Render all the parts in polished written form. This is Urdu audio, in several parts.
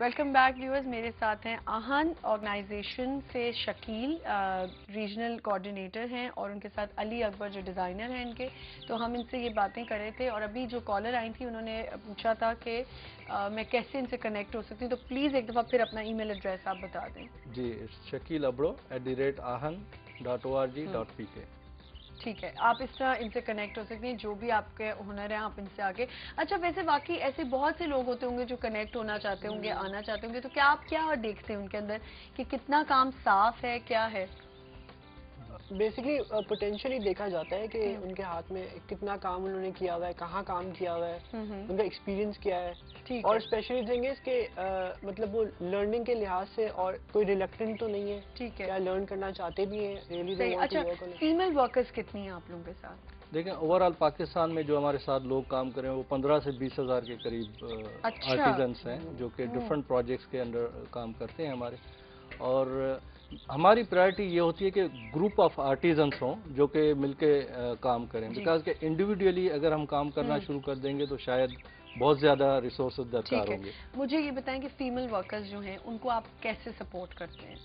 Welcome back viewers. میرے ساتھ ہیں آہن آرگنائزیشن سے شکیل ریجنل کوآرڈینیٹر ہیں اور ان کے ساتھ علی اکبر جو ڈیزائنر ہیں ان کے. تو ہم ان سے یہ باتیں کر رہے تھے اور ابھی جو کالر آئی تھی انہوں نے پوچھا تھا کہ میں کیسے ان سے کنیکٹ ہو سکتی ہوں, تو پلیز ایک دفعہ پھر اپنا ای میل ایڈریس آپ بتا دیں. جی, شکیل abro@ahan.org.pk. ٹھیک ہے, آپ اس طرح ان سے کنیکٹ ہو سکتے ہیں, جو بھی آپ کے ہنر ہیں آپ ان سے آگے. اچھا, ویسے واقعی ایسے بہت سے لوگ ہوتے ہوں گے جو کنیکٹ ہونا چاہتے ہوں گے, آنا چاہتے ہوں گے, تو کیا آپ کیا دیکھتے ہیں ان کے اندر کہ کتنا کام صاف ہے, کیا ہے؟ بیسکلی پوٹینشیلی دیکھا جاتا ہے کہ ان کے ہاتھ میں کتنا کام انہوں نے کیا ہوا ہے, کہاں کام کیا ہوا ہے, ان کا ایکسپیرینس کیا ہے, اور اسپیشلی تھنگ اس کے مطلب وہ لرننگ کے لحاظ سے اور کوئی ریلیکٹنٹ تو نہیں ہے, ٹھیک ہے, کیا لرن کرنا چاہتے بھی ہیں. اچھا, فیمل ورکرز کتنی ہیں آپ لوگوں کے ساتھ؟ دیکھیں, اوور آل پاکستان میں جو ہمارے ساتھ لوگ کام کریں وہ 15 سے 20 ہزار کے قریب آرٹیزنس ہیں جو کہ ڈفرنٹ پروجیکٹس کے انڈر کام کرتے ہیں ہمارے. اور ہماری پرائرٹی یہ ہوتی ہے کہ گروپ آف آرٹیزنس ہوں جو کہ مل کے کام کریں, بیکاز کہ انڈیویڈولی اگر ہم کام کرنا شروع کر دیں گے تو شاید بہت زیادہ ریسورسز درکار ہوں گے. مجھے یہ بتائیں کہ فیمل ورکرز جو ہیں ان کو آپ کیسے سپورٹ کرتے ہیں؟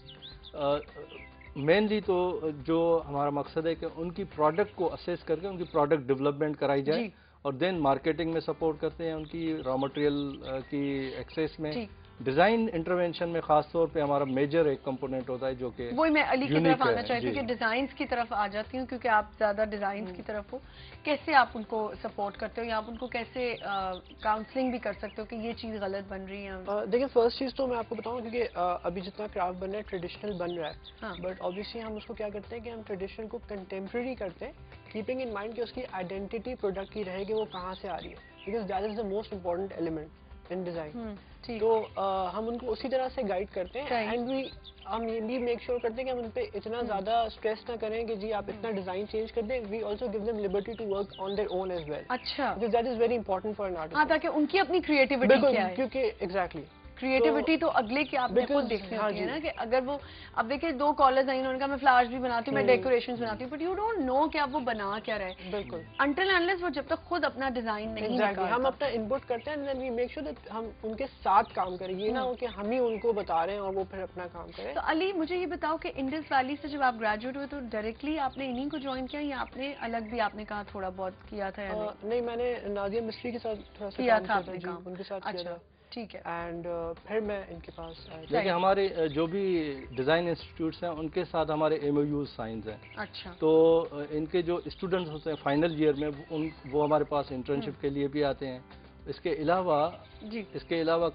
مینلی تو جو ہمارا مقصد ہے کہ ان کی پروڈکٹ کو اسیس کر کے ان کی پروڈکٹ ڈیولپمنٹ کرائی جائے, اور دین مارکیٹنگ میں سپورٹ کرتے ہیں, ان کی را مٹیریل کی ایکسیس میں. ڈیزائن انٹروینشن میں خاص طور پہ ہمارا میجر ایک کمپوننٹ ہوتا ہے جو کہ وہی میں علی کی طرف آنا چاہتی ہوں کہ ڈیزائنز کی طرف آ جاتی ہوں کیونکہ آپ زیادہ ڈیزائنز کی طرف ہو. کیسے آپ ان کو سپورٹ کرتے ہو یا آپ ان کو کیسے کاؤنسلنگ بھی کر سکتے ہو کہ یہ چیز غلط بن رہی ہے؟ دیکھیں, فرسٹ چیز تو میں آپ کو بتاؤں کیونکہ ابھی جتنا کرافٹ بن رہا ہے ٹریڈیشنل بن رہا ہے, بٹ اوبیسلی ہم اس کو کیا کرتے ہیں کہ ہم ٹریڈیشنل کو کنٹمپریری کرتے ہیں, کیپنگ ان مائنڈ کہ اس کی آئیڈینٹی پروڈکٹ کی رہے گی وہ کہاں سے آ رہی ہے, because that is the most important element in design. تو ہم ان کو اسی طرح سے گائیڈ کرتے ہیں, اینڈ ہم یہ بھی میک شیور کرتے ہیں کہ ہم ان پہ اتنا زیادہ اسٹریس نہ کریں کہ جی آپ اتنا ڈیزائن چینج کر دیں. We also give them liberty to work on their own as well. اچھا, that is very important for an artist, تاکہ ان کی اپنی کریٹیوٹی کیا ہے, کیونکہ ایگزیکٹلی کریٹیوٹی تو اگلے کی آپ نے خود دیکھنی ہوتی ہے نا, کہ اگر وہ اب دیکھیں 2 کالرز آئیں, انہوں نے کہا میں فلاورز بھی بناتی ہوں, میں ڈیکوریشنز بناتی ہوں, بٹ یو ڈونٹ نو کہ آپ وہ بنا کیا رہے. بالکل, انٹل اینڈلیس وہ جب تک خود اپنا ڈیزائن نہیں نکالتا. ہم اپنا انپٹ کرتے ہیں, دین وی میک شیور دیٹ ہم ان کے ساتھ کام کریں, یہ نہ ہو کہ ہم ہی ان کو بتا رہے ہیں اور وہ پھر اپنا کام کریں. تو علی مجھے یہ بتاؤ کہ انڈس ویلی سے جب آپ گریجویٹ ہوئے تو ڈائریکٹلی آپ نے انہیں کو جوائن کیا یا آپ نے الگ بھی آپ نے کہا تھوڑا بہت کیا تھا؟ نہیں, میں نے نادیہ مصری کے ساتھ تھوڑا سا کیا تھا, ان کے ساتھ کیا تھا. ٹھیک ہے, اینڈ پھر میں ان کے پاس دیکھیں, ہمارے جو بھی ڈیزائن انسٹیٹیوٹس ہیں ان کے ساتھ ہمارے ایم او یوز سائنز ہیں. اچھا, تو ان کے جو اسٹوڈنٹس ہوتے ہیں فائنل ایئر میں وہ ہمارے پاس انٹرنشپ کے لیے بھی آتے ہیں. اس کے علاوہ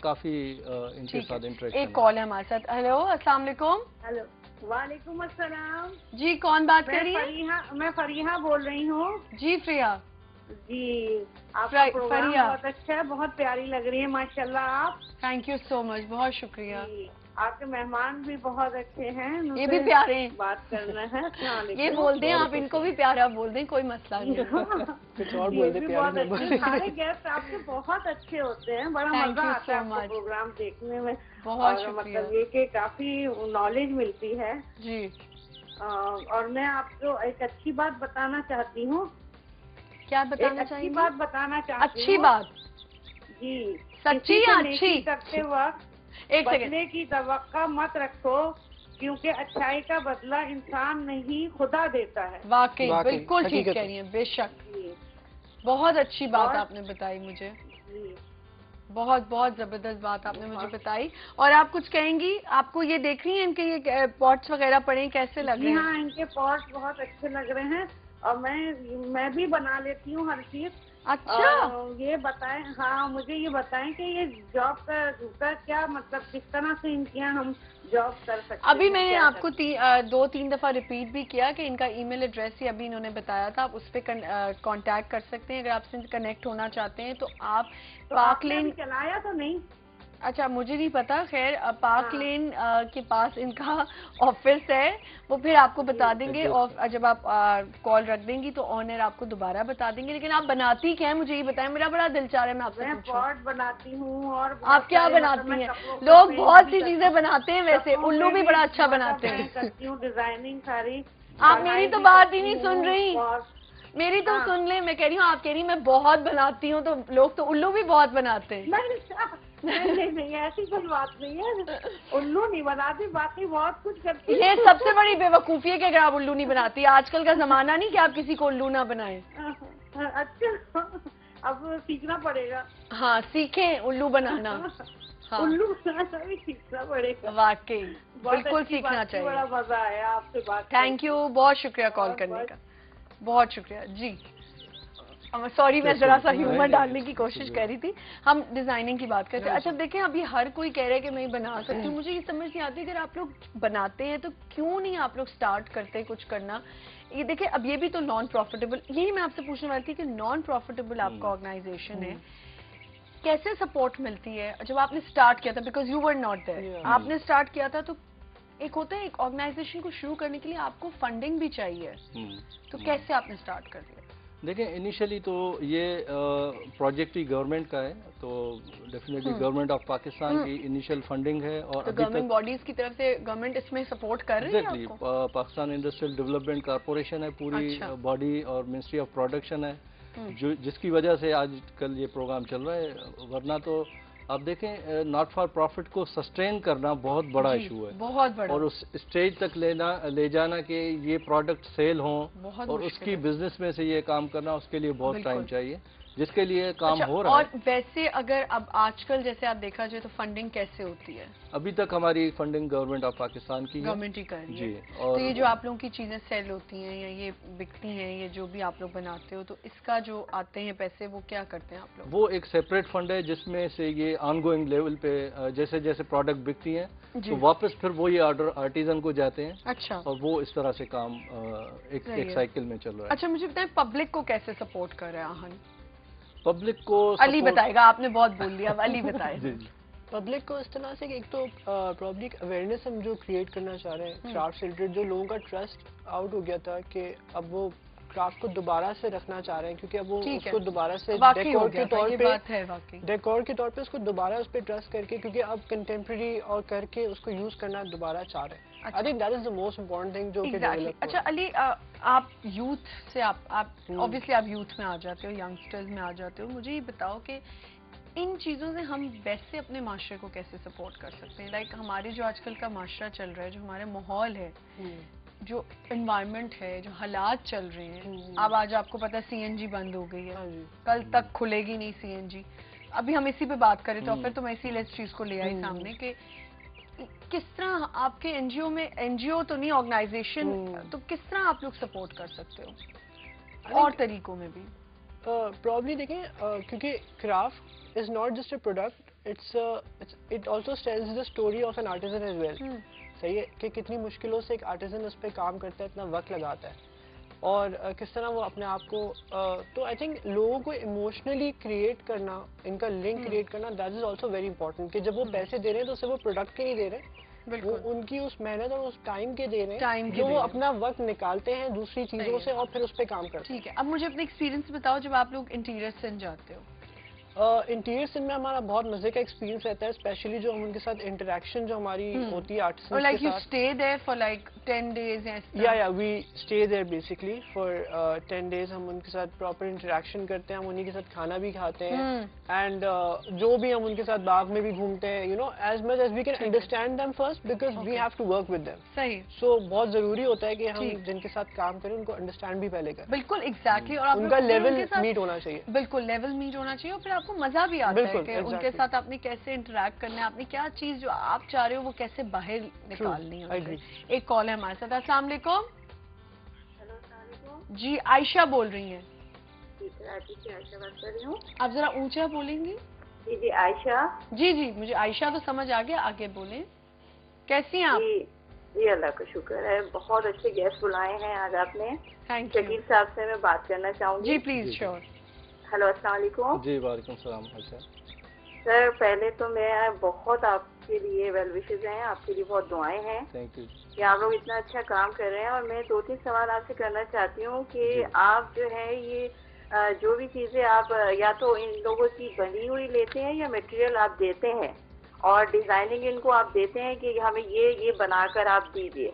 کافی ان کے ساتھ انٹریکشن. ایک کال ہے ہمارے ساتھ. ہیلو, السلام علیکم. ہیلو, وعلیکم السلام. جی, کون بات کر رہی ہے؟ میں فریحہ بول رہی ہوں. جی فریحہ. جی, آپ کا پروگرام بہت اچھا ہے, بہت پیاری لگ رہی ہے ماشاءاللہ آپ. تھینک یو سو مچ, بہت شکریہ. آپ کے مہمان بھی بہت اچھے ہیں, یہ بھی پیارے ہیں, بات کرنا ہے. یہ بول دیں آپ ان کو بھی پیارا بول دیں, کوئی مسئلہ نہیں. کچھ اور بول دیں پیارے. سارے گیسٹ آپ کے بہت اچھے ہوتے ہیں, بڑا مزہ آتا ہے آپ کا پروگرام دیکھنے میں. بہت شکریہ. مطلب یہ کہ کافی نالج ملتی ہے. جی, اور میں آپ کو ایک اچھی بات بتانا چاہتی ہوں. کیا بتانا چاہیے؟ اچھی بات بتانا چاہتی ہوں. اچھی بات؟ جی, سچی یا اچھی؟ کرتے وقت بدلے کی توقع مت رکھو, کیونکہ اچھائی کا بدلہ انسان نہیں خدا دیتا ہے. واقعی بالکل ٹھیک کہہ رہی ہیں, بے شک. بہت اچھی بات آپ نے بتائی مجھے, بہت بہت زبردست بات آپ نے مجھے بتائی. اور آپ کچھ کہیں گی؟ آپ کو یہ دیکھ رہی ہیں ان کے یہ پاٹس وغیرہ پڑے کیسے لگ رہے ہیں؟ ہاں, ان کے پاٹس بہت اچھے لگ رہے ہیں, اور میں بھی بنا لیتی ہوں ہر چیز. اچھا, یہ بتائیں, ہاں مجھے یہ بتائیں کہ یہ جاب کا کیا مطلب, کس طرح سے ان کے ہم جاب کر سکتے ہیں؟ ابھی میں نے آپ کو 2-3 دفعہ ریپیٹ بھی کیا کہ ان کا ای میل ایڈریس ہی ابھی انہوں نے بتایا تھا, آپ اس پہ کانٹیکٹ کر سکتے ہیں اگر آپ سے کنیکٹ ہونا چاہتے ہیں. تو آپ پارک لین چلایا تو نہیں؟ اچھا, مجھے نہیں پتا. خیر, پارک لین کے پاس ان کا آفس ہے, وہ پھر آپ کو بتا دیں گے, اور جب آپ کال رکھ دیں گی تو آنر آپ کو دوبارہ بتا دیں گے. لیکن آپ بناتی کیا ہیں مجھے یہ بتائیں, میرا بڑا دل چاہ رہا ہے میں آپ سے پوچھوں. پاٹ بناتی ہوں. اور آپ کیا بناتی ہیں؟ لوگ بہت سی چیزیں بناتے ہیں, ویسے الو بھی بڑا اچھا بناتے ہیں. کرتی ہوں ڈیزائننگ ساری. آپ میری تو بات ہی نہیں سن رہی, میری تو سن لیں. میں کہہ رہی ہوں, آپ کہہ رہی میں بہت بناتی ہوں, تو لوگ تو الو بھی بہت بناتے ہیں. نہیں ایسی کوئی بات نہیں ہے, الو نہیں بناتی, باقی بہت کچھ کرتی. یہ سب سے بڑی بے وقوفی ہے کہ اگر آپ الو نہیں بناتی. آج کل کا زمانہ نہیں کہ آپ کسی کو الو نہ بنائیں. اچھا, اب سیکھنا پڑے گا. ہاں سیکھیں الو بنانا. الو بنانا بھی سیکھنا پڑے گا. واقعی بالکل سیکھنا چاہیے. بڑا مزہ آیا آپ سے بات. تھینک یو, بہت شکریہ کال کرنے کا, بہت شکریہ. جی سوری, میں ذرا سا ہیومر ڈالنے کی کوشش کر رہی تھی. ہم ڈیزائننگ کی بات کرتے ہیں. اچھا دیکھیں, ابھی ہر کوئی کہہ رہا ہے کہ میں بنا سکتی ہوں. مجھے یہ سمجھ نہیں آتی اگر آپ لوگ بناتے ہیں تو کیوں نہیں آپ لوگ سٹارٹ کرتے کچھ کرنا. یہ دیکھیں اب یہ بھی تو نان پروفیٹیبل, یہی میں آپ سے پوچھنے والی تھی کہ نان پروفیٹیبل آپ کا آرگنائزیشن ہے, کیسے سپورٹ ملتی ہے جب آپ نے سٹارٹ کیا تھا؟ Because you were not there. آپ نے سٹارٹ کیا تھا تو ایک ہوتا ہے ایک آرگنائزیشن کو شروع کرنے کے لیے آپ کو فنڈنگ بھی چاہیے, تو کیسے آپ نے سٹارٹ کر دیا؟ دیکھیں انیشلی تو یہ پروجیکٹ ہی گورنمنٹ کا ہے, تو ڈیفینیٹلی گورنمنٹ آف پاکستان کی انیشیل فنڈنگ ہے. اور گورنمنٹ باڈیز کی طرف سے گورنمنٹ اس میں سپورٹ کر رہی ہے آپ کو؟ پاکستان انڈسٹریل ڈیولپمنٹ کارپوریشن ہے پوری باڈی, اور منسٹری آف پروڈکشن ہے, جس کی وجہ سے آج کل یہ پروگرام چل رہا ہے. ورنہ تو آپ دیکھیں ناٹ فار پروفٹ کو سسٹین کرنا بہت بڑا ایشو ہے, بہت بڑا, اور اس اسٹیج تک لے جانا کہ یہ پروڈکٹ سیل ہوں اور اس کی بزنس میں سے یہ کام کرنا, اس کے لیے بہت ٹائم چاہیے, جس کے لیے کام ہو رہا ہے. اور ویسے اگر اب آج کل جیسے آپ دیکھا جائے تو فنڈنگ کیسے ہوتی ہے؟ ابھی تک ہماری فنڈنگ گورنمنٹ آف پاکستان کی گورنمنٹ ہی کر رہی ہے. جی. تو یہ جو آپ لوگوں کی چیزیں سیل ہوتی ہیں یا یہ بکتی ہیں, یہ جو بھی آپ لوگ بناتے ہو, تو اس کا جو آتے ہیں پیسے وہ کیا کرتے ہیں آپ لوگ؟ وہ ایک سیپریٹ فنڈ ہے جس میں سے یہ آن گوئنگ لیول پہ جیسے جیسے پروڈکٹ بکتی ہیں تو واپس پھر وہ یہ آرڈر آرٹیزن کو جاتے ہیں. اچھا, اور وہ اس طرح سے کام ایک سائیکل میں چل رہا ہے. اچھا مجھے بتائیں پبلک کو کیسے سپورٹ کر رہے ہیں آہن؟ پبلک کو علی بتائے گا, آپ نے بہت بول لیا, اب علی بتائے. پبلک کو اس طرح سے کہ ایک تو پبلک اویئرنیس ہم جو کریٹ کرنا چاہ رہے ہیں کرافٹ سے ریلیٹڈ, جو لوگوں کا ٹرسٹ آؤٹ ہو گیا تھا کہ اب وہ کرافٹ کو دوبارہ سے رکھنا چاہ رہے ہیں, کیونکہ اب وہ اس کو دوبارہ سے ڈیکور کے طور پہ اس کو دوبارہ اس پہ ٹرسٹ کر کے, کیونکہ اب کنٹمپریری اور کر کے اس کو یوز کرنا دوبارہ چاہ رہے ہیں. I think that is the most important thing جو کہ ڈیولپ. اچھا علی, آپ یوتھ سے آپ obviously آپ یوتھ میں آ جاتے ہو, ینگسٹرز میں آ جاتے ہو, مجھے یہ بتاؤ کہ ان چیزوں سے ہم ویسے اپنے معاشرے کو کیسے سپورٹ کر سکتے ہیں؟ لائک ہمارے جو آج کل کا معاشرہ چل رہا ہے, جو ہمارا ماحول ہے, جو انوائرمنٹ ہے, جو حالات چل رہے ہیں, اب آج آپ کو پتا سی این جی بند ہو گئی ہے, کل تک کھلے گی نہیں سی این جی. ابھی ہم اسی پہ بات کریں تو پھر تو میں اسی لیے اس چیز کو لے آئی سامنے کہ کس طرح آپ کے این جی او تو نہیں آرگنائزیشن, تو کس طرح آپ لوگ سپورٹ کر سکتے ہو اور طریقوں میں بھی؟ پرابلی دیکھیں, کیونکہ craft is not just a product, it also tells the story of an artisan as well. صحیح ہے کہ کتنی مشکلوں سے ایک آرٹیزن اس پہ کام کرتا ہے, اتنا وقت لگاتا ہے, اور کس طرح وہ اپنے آپ کو, تو آئی تھنک لوگوں کو ایموشنلی کریٹ کرنا, ان کا لنک کریٹ کرنا, that is also very important. کہ جب وہ پیسے دے رہے ہیں تو صرف وہ پروڈکٹ کے نہیں دے رہے, وہ ان کی اس محنت اور اس ٹائم کے دے رہے ہیں جو وہ اپنا وقت نکالتے ہیں دوسری چیزوں سے اور پھر اس پہ کام کرتے ہیں. ٹھیک ہے, اب مجھے اپنے ایکسپیرینس بتاؤ جب آپ لوگ انٹیریئر سن جاتے ہو. انٹیریئر سن میں ہمارا بہت مزے کا ایکسپیرینس رہتا ہے, اسپیشلی جو ہم ان کے ساتھ انٹریکشن جو ہماری ہوتی ہے آرٹسٹ کے ساتھ. Like you stay there for like 10 days? یا we stay there basically for 10 days. ہم ان کے ساتھ پراپر انٹریکشن کرتے ہیں, ہم انہیں کے ساتھ کھانا بھی کھاتے ہیں, اینڈ جو بھی ہم ان کے ساتھ باغ میں بھی گھومتے ہیں, you know as much as we can understand them first, because we have to work with them. صحیح. سو بہت ضروری ہوتا ہے کہ ہم جن کے ساتھ کام کریں ان کو انڈرسٹینڈ بھی پہلے کریں. بالکل ایگزیکٹلی, اور ان کا لیول میٹ ہونا چاہیے. بالکل لیول میٹ ہونا چاہیے, اور پھر آپ کو مزہ بھی آتا ہے کہ ان کے ساتھ آپ نے کیسے انٹریکٹ کرنا ہے, آپ نے کیا چیز جو آپ چاہ رہے ہو وہ کیسے باہر نکالنی ہے. ایک کال ہے ہمارے ساتھ. السلام علیکم. ہیلو, السلام علیکم. جی عائشہ بول رہی ہیں. عائشہ بات کر رہی ہوں. آپ ذرا اونچا بولیں گی. جی عائشہ. جی مجھے عائشہ تو سمجھ آ گیا, آگے بولیں. کیسی ہیں آپ؟ جی اللہ کا شکر ہے, بہت اچھے گیسٹ بلائے ہیں آج آپ نے. Thank you. شکیل صاحب سے میں بات کرنا چاہوں گی. جی پلیز. شیور. ہیلو, السلام علیکم. جی وعلیکم السلام. اچھا سر, پہلے تو میں بہت آپ کے لیے ویل وشز ہیں, آپ کے لیے بہت دعائیں ہیں. Thank you. کہ آپ لوگ اتنا اچھا کام کر رہے ہیں, اور میں 2-3 سوال آپ سے کرنا چاہتی ہوں کہ آپ جو ہے یہ جو بھی چیزیں آپ یا تو ان لوگوں کی بنی ہوئی لیتے ہیں یا میٹیریل آپ دیتے ہیں, اور ڈیزائننگ ان کو آپ دیتے ہیں کہ ہمیں یہ بنا کر آپ دیجیے,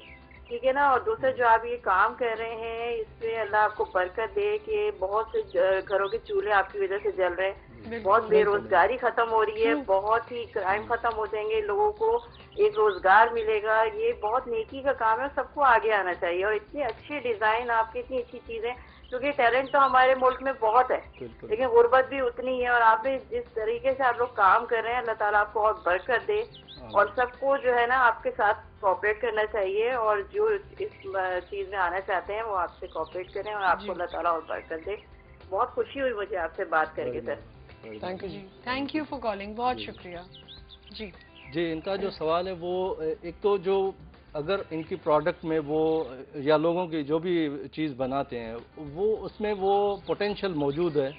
ٹھیک ہے نا. اور دوسرا جو آپ یہ کام کر رہے ہیں اس میں اللہ آپ کو برکت دے کہ بہت سے گھروں کے چولہے آپ کی وجہ سے جل رہے ہیں. بہت بے-روزگاری ختم ہو رہی ہے, بہت ہی کرائم ختم ہو جائیں گے, لوگوں کو ایک روزگار ملے گا. یہ بہت نیکی کا کام ہے, سب کو آگے آنا چاہیے. اور اتنے اچھے ڈیزائن آپ کی, اتنی اچھی چیزیں, کیونکہ ٹیلنٹ تو ہمارے ملک میں بہت ہے, لیکن غربت بھی اتنی ہے. اور آپ نے جس طریقے سے آپ لوگ کام کر رہے ہیں, اللہ تعالیٰ آپ کو اور برکت دے, اور سب کو جو ہے نا آپ کے ساتھ کوآپریٹ کرنا چاہیے, اور جو اس چیز میں آنا چاہتے ہیں وہ آپ سے کوآپریٹ کریں, اور آپ کو اللہ تعالیٰ اور برکت دے. بہت خوشی ہوئی مجھے آپ سے بات کر کے سر. تھینک یو فار کالنگ, بہت شکریہ. جی, ان کا جو سوال ہے وہ ایک تو جو اگر ان کی پروڈکٹ میں وہ یا لوگوں کی جو بھی چیز بناتے ہیں وہ اس میں وہ پوٹینشیل موجود ہے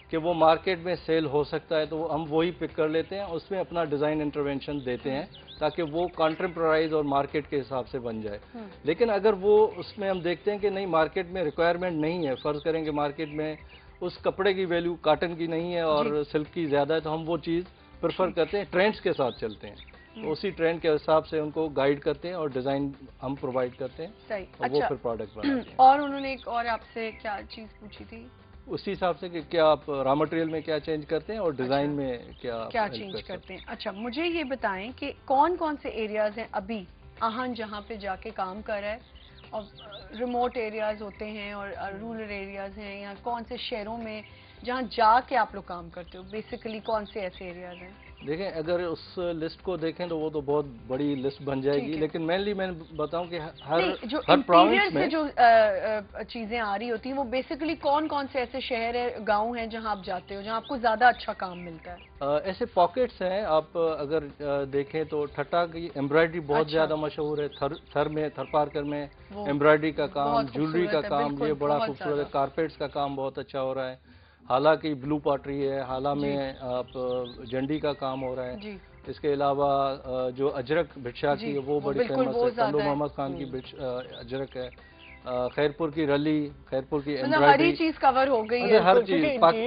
کہ وہ مارکیٹ میں سیل ہو سکتا ہے, تو ہم وہی پک کر لیتے ہیں, اس میں اپنا ڈیزائن انٹرونشن دیتے ہیں تاکہ وہ کانٹمپرائز اور مارکیٹ کے حساب سے بن جائے. لیکن اگر وہ اس میں ہم دیکھتے ہیں کہ نہیں, مارکیٹ میں ریکوائرمنٹ نہیں ہے, فرض کریں کہ مارکیٹ میں اس کپڑے کی ویلیو کاٹن کی نہیں ہے اور سلک کی زیادہ ہے, تو ہم وہ چیز پریفر کرتے ہیں, ٹرینڈز کے ساتھ چلتے ہیں, تو اسی ٹرینڈ کے حساب سے ان کو گائیڈ کرتے ہیں اور ڈیزائن ہم پرووائڈ کرتے ہیں, اور وہ پھر پروڈکٹ بناتے ہیں. اور انہوں نے ایک اور آپ سے کیا چیز پوچھی تھی؟ اسی حساب سے کہ کیا آپ را مٹیریل میں کیا چینج کرتے ہیں اور ڈیزائن میں کیا چینج کرتے ہیں. اچھا, مجھے یہ بتائیں کہ کون کون سے ایریاز ہیں ابھی آہن جہاں پہ جا کے کام کر رہا ہے, اور ریموٹ ایریاز ہوتے ہیں اور رورل ایریاز ہیں, یا کون سے شہروں میں جہاں جا کے آپ لوگ کام کرتے ہو, بیسیکلی کون سے ایسے ایریاز ہیں؟ دیکھیں, اگر اس لسٹ کو دیکھیں تو وہ تو بہت بڑی لسٹ بن جائے گی, لیکن مینلی میں بتاؤں کہ ہر پروونس میں جو چیزیں آ رہی ہوتی ہیں وہ بیسیکلی کون کون سے ایسے شہر ہے, گاؤں ہیں جہاں آپ جاتے ہو, جہاں آپ کو زیادہ اچھا کام ملتا ہے؟ ایسے پاکٹس ہیں, آپ اگر دیکھیں تو ٹھٹا کی ایمبرائڈری بہت زیادہ مشہور ہے, تھر میں, تھر پارکر میں ایمبرائڈری کا کام, جیولری کا کام, یہ بڑا خوبصورت ہے. کارپیٹس کا کام بہت اچھا ہو رہا ہے. حالہ کی بلو پاٹری ہے, حالہ میں آپ جنڈی کا کام ہو رہا ہے. اس کے علاوہ جو اجرک بھٹشا کی ہے وہ بڑی فیمس ہے, کندو محمد خان کی اجرک ہے. خیرپور کی رلی, خیرپور کی ایمبرائڈری, ہر چیز کور ہو گئی ہے, ہر چیز.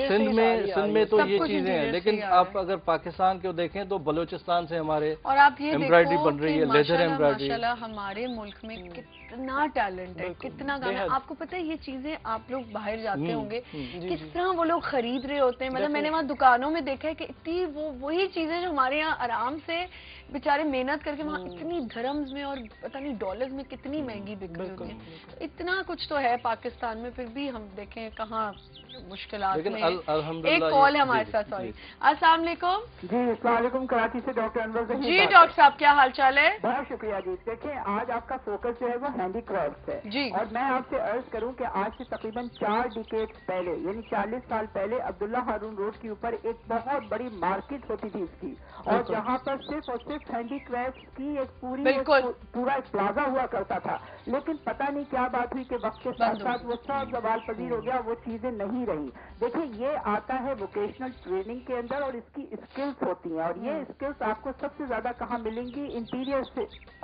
سندھ میں تو یہ چیزیں ہیں, لیکن آپ اگر پاکستان کو دیکھیں تو بلوچستان سے ہمارے ایمبرائڈری بن رہی ہے, لیدر ایمبرائڈری. ماشاءاللہ ہمارے ملک میں کتنا ٹیلنٹ ہے, کتنا کام ہے. آپ کو پتہ ہے یہ چیزیں آپ لوگ باہر جاتے ہوں گے, کس طرح وہ لوگ خرید رہے ہوتے ہیں. مطلب میں نے وہاں دکانوں میں دیکھا ہے کہ اتنی وہی چیزیں جو ہمارے یہاں آرام سے بیچارے محنت کر کے وہاں اتنی درہمز میں اور پتہ نہیں ڈالرز میں کتنی مہنگی بک رہی ہوتی ہیں. اتنا کچھ تو ہے پاکستان میں, پھر بھی ہم دیکھیں کہاں مشکلات میں. ایک کال ہے ہمارے ساتھ, سوری. السلام علیکم. جی السلام علیکم, کراچی سے ڈاکٹر انور ظہیر. جی ڈاکٹر صاحب, کیا حال چال ہے؟ بہت شکریہ جی. دیکھیں, آج آپ کا فوکس جو ہے وہ ہینڈی کرافٹ ہے جی, اور میں آپ سے عرض کروں کہ آج سے تقریباً 4 ڈیکیڈ پہلے, یعنی 40 سال پہلے, عبداللہ ہارون روڈ کے اوپر ایک بہت بڑی مارکیٹ ہوتی تھی اس کی, اور جہاں پر صرف اور صرف ہینڈی کرافٹ کی ایک پورا ایک پلازا ہوا کرتا تھا. لیکن پتہ نہیں کیا بات ہوئی کہ وقت کے ساتھ ساتھ وہ سب زوال پذیر ہو گیا, وہ چیزیں نہیں رہی. دیکھیں, یہ آتا ہے ووکیشنل ٹریننگ کے اندر, اور اس کی اسکلز ہوتی ہیں, اور یہ اسکلز آپ کو سب سے زیادہ کہاں ملیں گی؟ انٹیریئر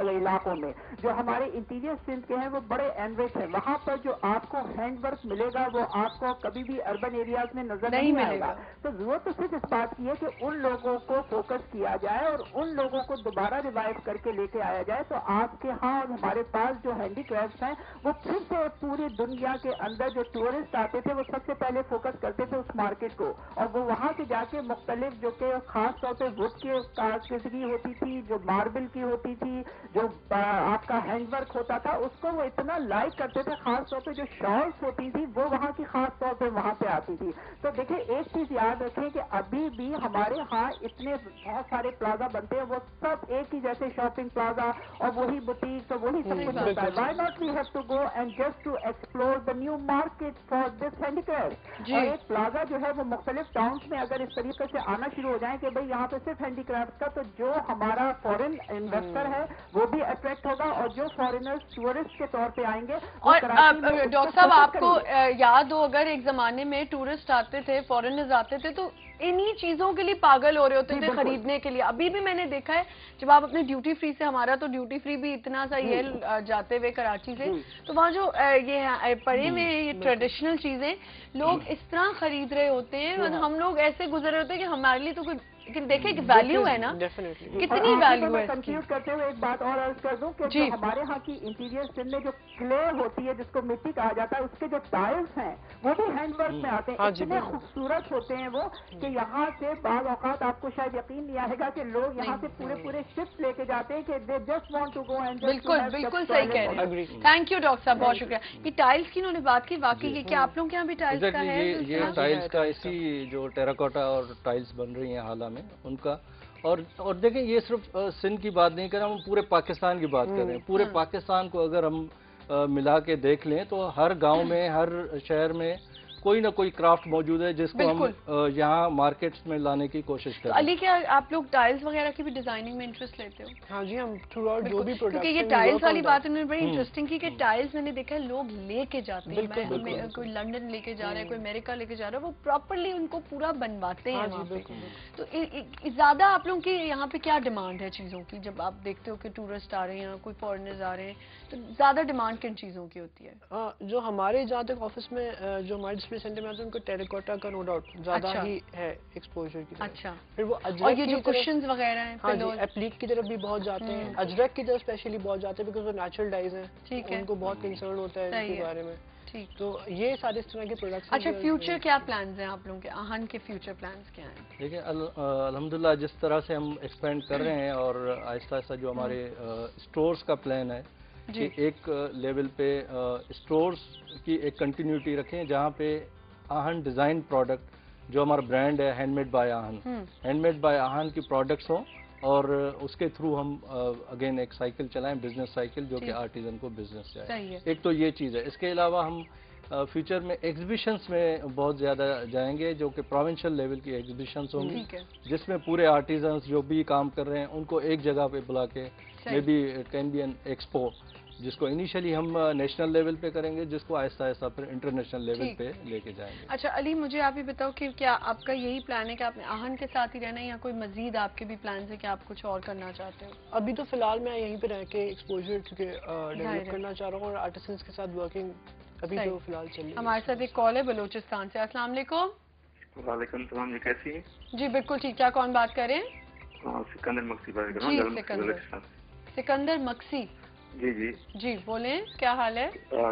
علاقوں میں. جو ہمارے انٹیریئر سندھ کے ہیں وہ بڑے اینریچ ہیں, وہاں پر جو آپ کو ہینڈ ورک ملے گا وہ آپ کو کبھی بھی اربن ایریاز میں نظر نہیں آئے گا. تو ضرورت تو صرف اس بات کی ہے کہ ان لوگوں کو فوکس کیا جائے اور ان لوگوں کو دوبارہ ریوائو کر کے لے کے آیا جائے. تو آپ کے ہاں اور ہمارے پاس جو ہینڈی کرافٹس ہیں وہ پھر سے پوری دنیا کے اندر جو ٹورسٹ آتے تھے وہ سب سے پہلے فوکس کرتے تھے اس مارکیٹ کو, اور وہ وہاں سے جا کے مختلف جو کہ خاص طور پہ وڈ کی کارکردگی ہوتی تھی, جو ماربل کی ہوتی تھی, جو آپ کا ہینڈ ورک ہوتا تھا, اس کو وہ اتنا لائک کرتے تھے. خاص طور پہ جو شالس ہوتی تھی وہ وہاں کی خاص طور پہ وہاں پہ آتی تھی. تو دیکھیں, ایک چیز یاد رکھیں کہ ابھی بھی ہمارے ہاں اتنے بہت سارے پلازا بنتے ہیں, وہ سب ایک ہی جیسے شاپنگ پلازا اور وہی بوٹیک, تو وہی سب کچھ ہوتا ہے. Why not we have to go and just to explore the new market for this handicraft. اور ایک پلازا جو ہے وہ مختلف ٹاؤنس میں اگر اس طریقے سے آنا شروع ہو جائیں کہ بھئی یہاں پہ صرف ہینڈی کرافٹ کا, تو جو ہمارا فورن انویسٹر ہے وہ بھی اٹریکٹ ہوگا, اور جو فورنرز ٹورسٹ کے طور پہ آئیں گے. اور ڈاکٹر صاحب, آپ کو یاد ہو اگر ایک زمانے میں ٹورسٹ آتے تھے, فورنرز آتے تھے, تو انہی چیزوں کے لیے پاگل ہو رہے ہوتے تھے خریدنے کے لیے. ابھی بھی میں نے دیکھا ہے جب آپ اپنے ڈیوٹی فری سے, ہمارا تو ڈیوٹی فری بھی اتنا سا ہی ہے جاتے ہوئے کراچی سے, تو وہاں جو یہ پڑے ہوئے ہیں یہ ٹریڈیشنل چیزیں لوگ اس طرح خرید رہے ہوتے ہیں, ہم لوگ ایسے گزر رہے ہوتے ہیں کہ ہمارے لیے تو کوئی لیکن دیکھیں کہ ویلیو ہے نا, کتنی ویلیو ہے. کنکلوڈ کرتے ہوئے ایک بات اور عرض کر دوں کہ جو ہمارے ہاں کی انٹیریئر سن میں جو کلے ہوتی ہے جس کو مٹی کہا جاتا ہے, اس کے جو ٹائلس ہیں وہ بھی ہینڈ ورک میں آتے ہیں, اتنے خوبصورت ہوتے ہیں وہ کہ یہاں سے بعض اوقات آپ کو شاید یقین نہیں آئے گا کہ لوگ یہاں سے پورے شپس لے کے جاتے ہیں کہ they just want to go and بالکل صحیح کہہ رہے ہیں. تھینک یو ڈاکٹر صاحب, بہت شکریہ. یہ ٹائلس کی انہوں نے بات کی, واقعی یہ کیا آپ لوگ کے یہاں بھی ٹائلس کا ہے؟ یہ ٹائلس کا اسی جو ٹیراکوٹا اور ٹائلس بن رہی ہیں حالہ میں ان کا, اور دیکھیں یہ صرف سندھ کی بات نہیں کر رہے, ہم پورے پاکستان کی بات کر رہے ہیں. پورے پاکستان کو اگر ہم ملا کے دیکھ لیں تو ہر گاؤں میں, ہر شہر میں کوئی نہ کوئی کرافٹ موجود ہے جس کو ہم یہاں مارکیٹس میں لانے کی کوشش کریں. علی, کیا آپ لوگ ٹائلس وغیرہ کی بھی ڈیزائننگ میں انٹرسٹ لیتے ہو؟ ہاں جی, ہم تھرو آؤٹ جو بھی پروڈکٹ, کیونکہ یہ ٹائلس والی بات انہوں نے بڑی انٹرسٹنگ کی کہ ٹائلس میں نے دیکھا ہے لوگ لے کے جاتے ہیں, کوئی لنڈن لے کے جا رہا ہے, کوئی امریکہ لے کے جا رہا ہے, وہ پراپرلی ان کو پورا بنواتے ہیں وہاں پہ. تو زیادہ آپ لوگوں کی یہاں پہ کیا ڈیمانڈ ہے چیزوں کی؟ جب آپ دیکھتے ہو کہ ٹورسٹ آ رہے ہیں, کوئی فارنرز آ رہے ہیں, تو زیادہ ڈیمانڈ کن چیزوں کی ہوتی ہے؟ جو ہمارے جہاں تک آفس میں جو ہمارے ڈسپلے سینٹر میں آتے ہیں ان کو ٹیراکوٹا کا نو ڈاؤٹ زیادہ ہی ہے ایکسپوجر کی. اچھا, پھر وہ اور یہ جو کشنز وغیرہ ہیں, ہاں جی, ایپلیک کی طرف بھی بہت جاتے ہیں, اجرک کی طرف اسپیشلی بہت جاتے ہیں بیکاز وہ نیچرل ڈائز ہیں, ان کو بہت کنسرن ہوتا ہے اس کے بارے میں. تو یہ سارے اس طرح کے پروڈکٹس. اچھا, فیوچر کیا پلانز ہیں آپ لوگوں کے, آہن کے فیوچر پلانز کیا ہیں؟ دیکھیں الحمدللہ جس طرح سے ہم ایکسپینڈ کر رہے ہیں اور آہستہ آہستہ جو ہمارے اسٹورز کا پلان ہے کہ ایک لیول پہ اسٹورز کی ایک کنٹینیوٹی رکھیں جہاں پہ آہن ڈیزائن پروڈکٹ جو ہمارا برانڈ ہے ہینڈ میڈ بائی آہن, ہینڈ میڈ بائی آہن کی پروڈکٹس ہوں, اور اس کے تھرو ہم اگین ایک سائیکل چلائیں, بزنس سائیکل, جو کہ آرٹیزن کو بزنس جائے. ایک تو یہ چیز ہے. اس کے علاوہ ہم فیوچر میں ایگزیبیشنس میں بہت زیادہ جائیں گے, جو کہ پروونشل لیول کی ایگزیبیشنس ہوں گی, جس میں پورے آرٹیزنس جو بھی کام کر رہے ہیں ان کو ایک جگہ پہ بلا کے, maybe it can be an expo, جس کو انیشلی ہم نیشنل لیول پہ کریں گے, جس کو آہستہ آہستہ پھر انٹرنیشنل لیول پہ لے کے جائیں گے. اچھا علی, مجھے آپ یہ بتاؤ کہ کیا آپ کا یہی پلان ہے کہ آپ نے آہن کے ساتھ ہی رہنا ہے, یا کوئی مزید آپ کے بھی پلانز ہیں کہ آپ کچھ اور کرنا چاہتے ہو؟ ابھی تو فی الحال میں یہیں پہ رہ کے ایکسپوجر کیونکہ ڈیولپ کرنا چاہ رہا ہوں, اور آرٹسنس کے ساتھ ورکنگ ابھی تو فی الحال چل رہی ہے. ہمارے ساتھ ایک کال ہے بلوچستان سے. السلام علیکم. وعلیکم السلام جی, کیسی ہیں؟ جی بالکل ٹھیک. کیا کون بات کر رہے ہیں؟ سکندر مکسی بات کر رہا ہوں. سکندر مکسی. جی جی جی بولیں, کیا حال ہے؟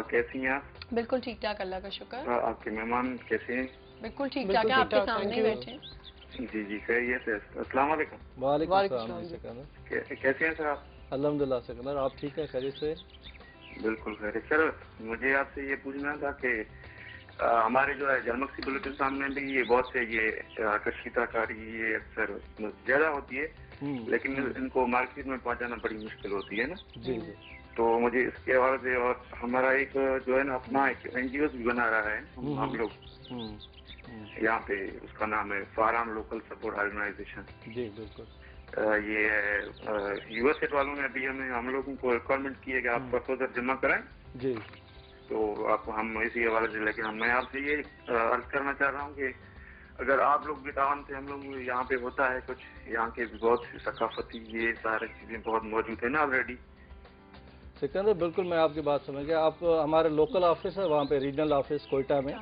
کیسی ہیں آپ؟ بالکل ٹھیک ٹھاک, اللہ کا شکر. آپ کے مہمان کیسے ہیں؟ بالکل ٹھیک ٹھاک ہیں, آپ کے سامنے بیٹھے. جی جی خیریت ہے. السلام علیکم. وعلیکم السلام. سکندر کیسے ہیں سر آپ؟ الحمدللہ سکندر, آپ ٹھیک ہے, خیریت سے؟ بالکل خیریت. سر مجھے آپ سے یہ پوچھنا تھا کہ ہمارے جو ہے جلمکسی بلوچستان میں بھی یہ بہت سے یہ کشیدہ کاری یہ اکثر زیادہ ہوتی ہے, لیکن ان کو مارکیٹ میں پہنچانا بڑی مشکل ہوتی ہے نا. جی جی. تو مجھے اس کے حوالے سے, اور ہمارا ایک جو ہے نا اپنا ایک این جی اوز بھی بنا رہا ہے ہم لوگ یہاں پہ, اس کا نام ہے فاران لوکل سپورٹ آرگنائزیشن. جی بالکل. یہ یو ایس ایڈ والوں نے ابھی ہم لوگوں کو ریکوائرمنٹ کی ہے کہ آپ پرپوزل جمع کرائیں. جی. تو آپ ہم اسی حوالے سے, لیکن میں آپ سے یہ عرض کرنا چاہ رہا ہوں کہ اگر آپ لوگ بھی تعاون سے, ہم لوگ یہاں پہ ہوتا ہے کچھ, یہاں کے بھی بہت ثقافتی یہ سارے چیزیں بہت موجود ہیں نا آلریڈی. سکندر بالکل میں آپ کی بات سمجھ گیا. آپ ہمارے لوکل آفس ہے وہاں پہ, ریجنل آفس کوئٹہ میں,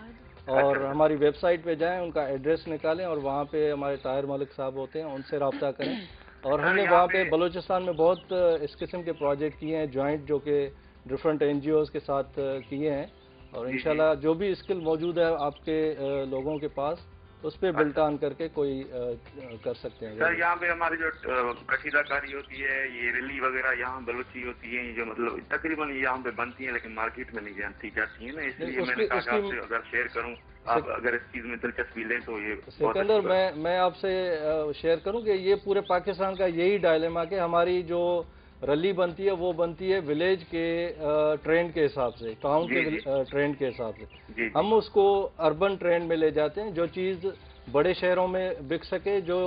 اور ہماری ویب سائٹ پہ جائیں, ان کا ایڈریس نکالیں, اور وہاں پہ ہمارے طاہر ملک صاحب ہوتے ہیں, ان سے رابطہ کریں. اور ہم نے وہاں پہ بلوچستان میں بہت اس قسم کے پروجیکٹ کیے ہیں جوائنٹ, جو کہ ڈفرینٹ این جی اوز کے ساتھ کیے ہیں, اور انشاءاللہ جو بھی اسکل موجود ہے آپ کے لوگوں کے پاس, اس پہ بلٹ آن کر کے کوئی کر سکتے ہیں. سر یہاں پہ ہماری جو کشیدہ کاری ہوتی ہے, یہ ریلی وغیرہ یہاں بلوچی ہوتی ہیں, جو مطلب تقریباً یہاں پہ بنتی ہیں لیکن مارکیٹ میں نہیں جانتی جاتی ہیں نا, اس لیے میں نے کہا کہ آپ سے اگر شیئر کروں, آپ اگر اس چیز میں دلچسپی لیں تو یہ. سکندر میں آپ سے شیئر کروں کہ یہ پورے پاکستان کا یہی ڈائلیما کہ ہماری جو رلی بنتی ہے وہ بنتی ہے ولیج کے ٹرینڈ کے حساب سے, ٹاؤن کے ٹرینڈ کے حساب سے. ہم اس کو اربن ٹرینڈ میں لے جاتے ہیں, جو چیز بڑے شہروں میں بک سکے, جو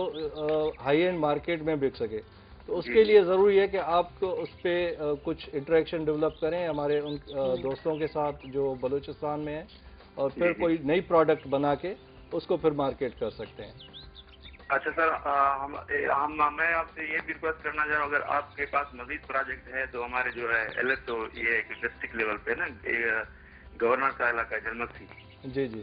ہائی اینڈ مارکیٹ میں بک سکے. تو اس کے لیے ضروری ہے کہ آپ اس پہ کچھ انٹریکشن ڈیولپ کریں ہمارے ان دوستوں کے ساتھ جو بلوچستان میں ہیں, اور پھر کوئی نئی پروڈکٹ بنا کے اس کو پھر مارکیٹ کر سکتے ہیں. اچھا سر, میں آپ سے یہ بھی ریکویسٹ کرنا چاہ رہا ہوں, اگر آپ کے پاس مزید پروجیکٹ ہے تو ہمارے جو ہے ایل ایس او یہ ڈسٹرکٹ لیول پہ نا, گورنر کا علاقہ ہے جلمکسی. جی جی.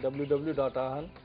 www.ahan.org.pk।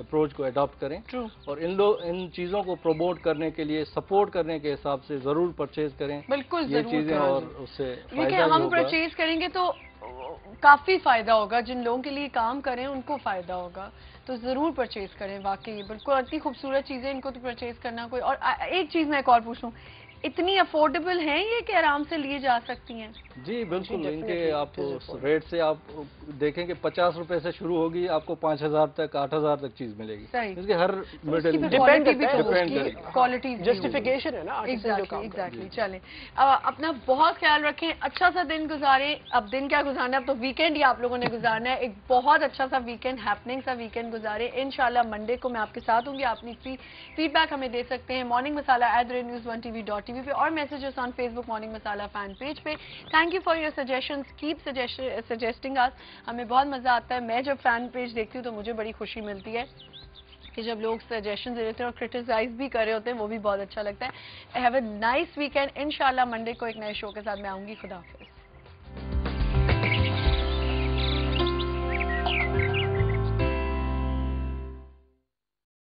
اپروچ کو اڈاپٹ کریں اور ان چیزوں کو پروموٹ کرنے کے لیے سپورٹ کرنے کے حساب سے ضرور پرچیز کریں بالکل یہ چیزیں اور اس سے کیونکہ ہم پرچیز کریں گے تو کافی فائدہ ہوگا، جن لوگوں کے لیے کام کریں ان کو فائدہ ہوگا، تو ضرور پرچیز کریں. واقعی بالکل اتنی خوبصورت چیزیں، ان کو تو پرچیز کرنا کوئی. اور ایک چیز میں ایک اور پوچھوں، اتنی افورڈیبل ہیں یہ کہ آرام سے لیے جا سکتی ہیں؟ جی بالکل، ان کے آپ ریٹ سے آپ دیکھیں کہ 50 روپے سے شروع ہوگی، آپ کو 5000 تک 8000 تک چیز ملے گی. کیونکہ ہر کوالٹی جسٹیفیکیشن ہے نا. ایگزیکٹلی. چلیں اپنا بہت خیال رکھیں، اچھا سا دن گزاریں. اب دن کیا گزارنا ہے، اب تو ویکینڈ ہی آپ لوگوں نے گزارنا ہے. ایک بہت اچھا سا ویکینڈ، ہیپننگ سا ویکینڈ گزاریں. انشاءاللہ منڈے کو میں آپ کے ساتھ ہوں گی. آپ اپنی فیڈ بیک ہمیں دے سکتے ہیں مارننگ مسالہ @news1tv.tv پہ اور messages on Facebook morning Masala fan page پہ. Thank you for your suggestions, keep suggesting us. ہمیں بہت مزہ آتا ہے. میں جب فین پیج دیکھتی ہوں تو مجھے بڑی خوشی ملتی ہے کہ جب لوگ سجیشنز دے دیتے ہیں اور کرٹیسائز بھی کر رہے ہوتے ہیں، وہ بھی بہت اچھا لگتا ہے. Have a nice weekend. انشاءاللہ منڈے کو ایک نئے شو کے ساتھ میں آؤں گی. خدا حافظ.